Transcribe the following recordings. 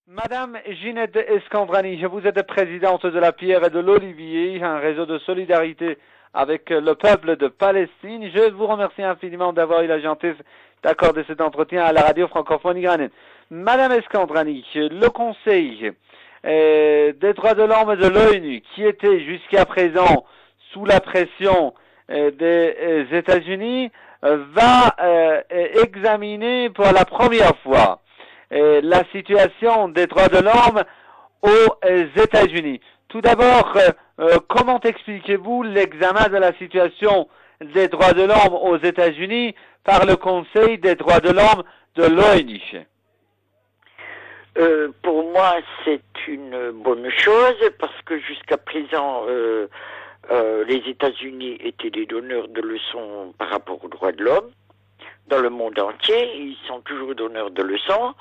Madame Ginette Escandrani, vous êtes présidente de la Pierre et de l'Olivier, un réseau de solidarité avec le peuple de Palestine. Je vous remercie infiniment d'avoir eu la gentillesse d'accorder cet entretien à la radio francophone iranienne. Madame Escandrani, le Conseil des droits de l'homme de l'ONU, qui était jusqu'à présent sous la pression des États-Unis, va examiner pour la première fois la situation des droits de l'homme aux États-Unis. Tout d'abord, comment expliquez-vous l'examen de la situation des droits de l'homme aux États-Unis par le Conseil des droits de l'homme de l'ONU? Pour moi, c'est une bonne chose parce que jusqu'à présent, les États-Unis étaient des donneurs de leçons par rapport aux droits de l'homme dans le monde entier. Ils sont toujours donneurs de leçons.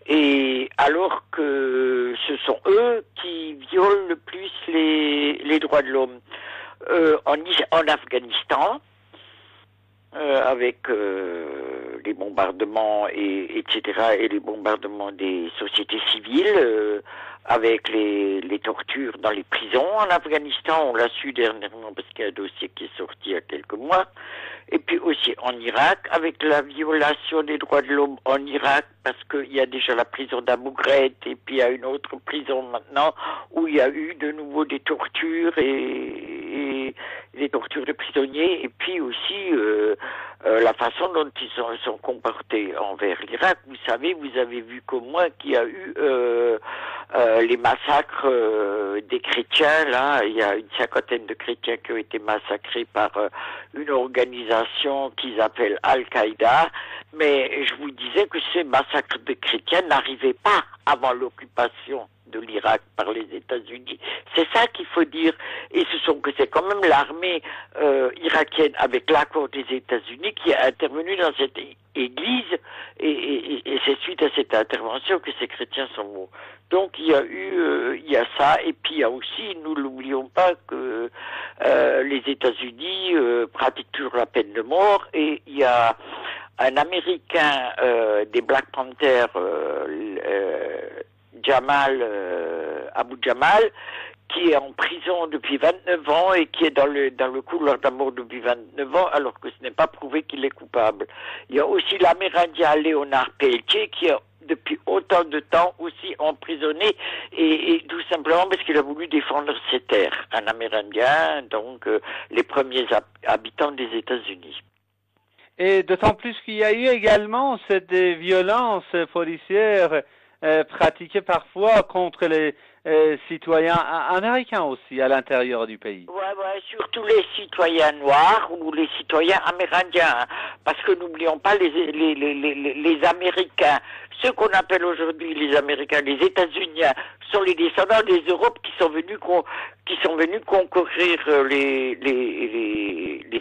Et alors que ce sont eux qui violent le plus les droits de l'homme. En Afghanistan, avec les bombardements etc. et les bombardements des sociétés civiles, avec les tortures dans les prisons en Afghanistan, on l'a su dernièrement parce qu'il y a un dossier qui est sorti il y a quelques mois, et puis aussi en Irak, avec la violation des droits de l'homme en Irak, parce qu'il y a déjà la prison d'Abu Ghraib, et puis il y a une autre prison maintenant, où il y a eu de nouveau des tortures et des tortures de prisonniers, et puis aussi la façon dont ils sont comportés envers l'Irak. Vous savez, vous avez vu comme moi qu'il y a eu les massacres des chrétiens. Là, il y a une cinquantaine de chrétiens qui ont été massacrés par une organisation qu'ils appellent Al-Qaïda. Mais je vous disais que ces massacres de chrétiens n'arrivaient pas avant l'occupation de l'Irak par les États-Unis. C'est ça qu'il faut dire. Et c'est quand même l'armée irakienne, avec l'accord des États-Unis, qui a intervenu dans cette église, et c'est suite à cette intervention que ces chrétiens sont morts. Donc il y a ça, et puis il y a aussi, nous l'oublions pas, que les États-Unis pratiquent toujours la peine de mort, et il y a un Américain des Black Panthers, Abu Jamal, qui est en prison depuis 29 ans et qui est dans le couloir de la mort depuis 29 ans, alors que ce n'est pas prouvé qu'il est coupable. Il y a aussi l'Amérindien Léonard Pelletier qui est depuis autant de temps aussi emprisonné, et tout simplement parce qu'il a voulu défendre ses terres. Un Amérindien, donc les premiers habitants des États-Unis. Et d'autant plus qu'il y a eu également des violences policières pratiquées parfois contre les citoyens américains aussi à l'intérieur du pays. Ouais, surtout les citoyens noirs ou les citoyens amérindiens, parce que n'oublions pas les Américains, ceux qu'on appelle aujourd'hui les Américains, les États-Unis, sont les descendants des Europes qui sont venus conquérir les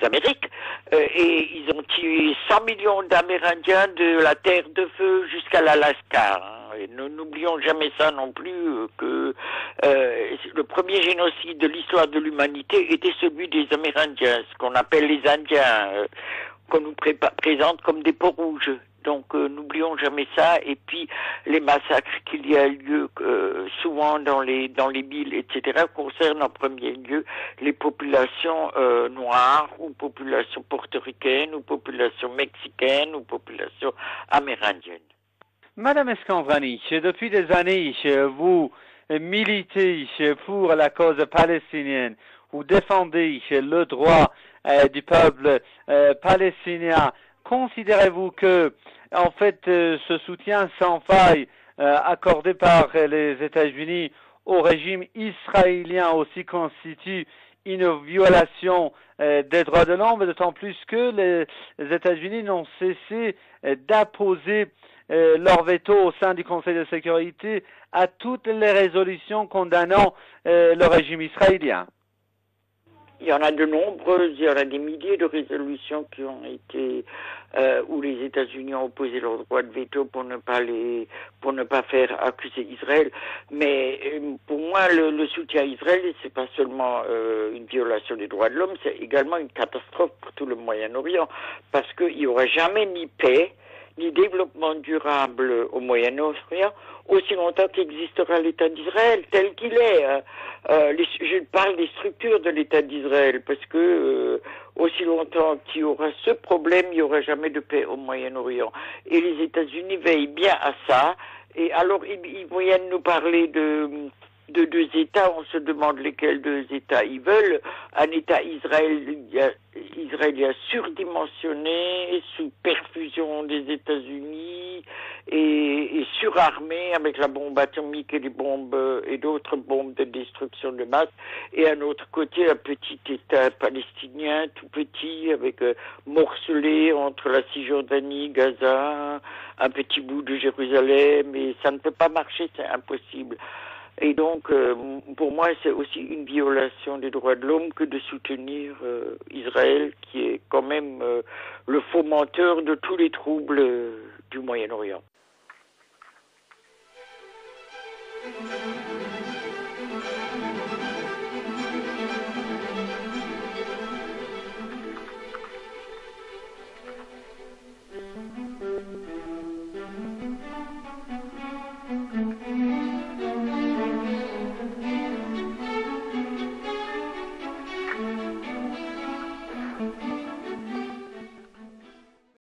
Amériques, et ils ont tué 100 millions d'Amérindiens de la Terre de Feu jusqu'à l'Alaska. Et nous n'oublions jamais ça non plus, que le premier génocide de l'histoire de l'humanité était celui des Amérindiens, ce qu'on appelle les Indiens, qu'on nous présente comme des peaux rouges. Donc n'oublions jamais ça. Et puis les massacres qu'il y a lieu souvent dans les villes, etc., concernent en premier lieu les populations noires, ou populations portoricaines, ou populations mexicaines, ou populations amérindiennes. Madame Escandrani, depuis des années, vous militez pour la cause palestinienne, vous défendez le droit du peuple palestinien. Considérez-vous que, en fait, ce soutien sans faille accordé par les États-Unis au régime israélien aussi constitue une violation des droits de l'homme, d'autant plus que les États-Unis n'ont cessé d'apposer leur veto au sein du Conseil de sécurité à toutes les résolutions condamnant le régime israélien. Il y en a de nombreuses, il y en a des milliers de résolutions qui ont été où les États-Unis ont opposé leur droit de veto pour ne pas faire accuser Israël. Mais pour moi, le soutien à Israël, c'est pas seulement une violation des droits de l'homme, c'est également une catastrophe pour tout le Moyen-Orient, parce qu'il y aura jamais ni paix ni développement durable au Moyen-Orient aussi longtemps qu'existera l'État d'Israël tel qu'il est. Je parle des structures de l'État d'Israël parce que aussi longtemps qu'il y aura ce problème, il n'y aura jamais de paix au Moyen-Orient. Et les États-Unis veillent bien à ça. Et alors, ils viennent nous parler de deux États, on se demande lesquels deux États ils veulent. Un État israélien surdimensionné, sous perfusion des États-Unis et surarmé avec la bombe atomique et les bombes et d'autres bombes de destruction de masse. Et à un autre côté, un petit État palestinien, tout petit, avec morcelé entre la Cisjordanie, Gaza, un petit bout de Jérusalem, et ça ne peut pas marcher, c'est impossible. Et donc, pour moi, c'est aussi une violation des droits de l'homme que de soutenir Israël, qui est quand même le fomenteur de tous les troubles du Moyen-Orient.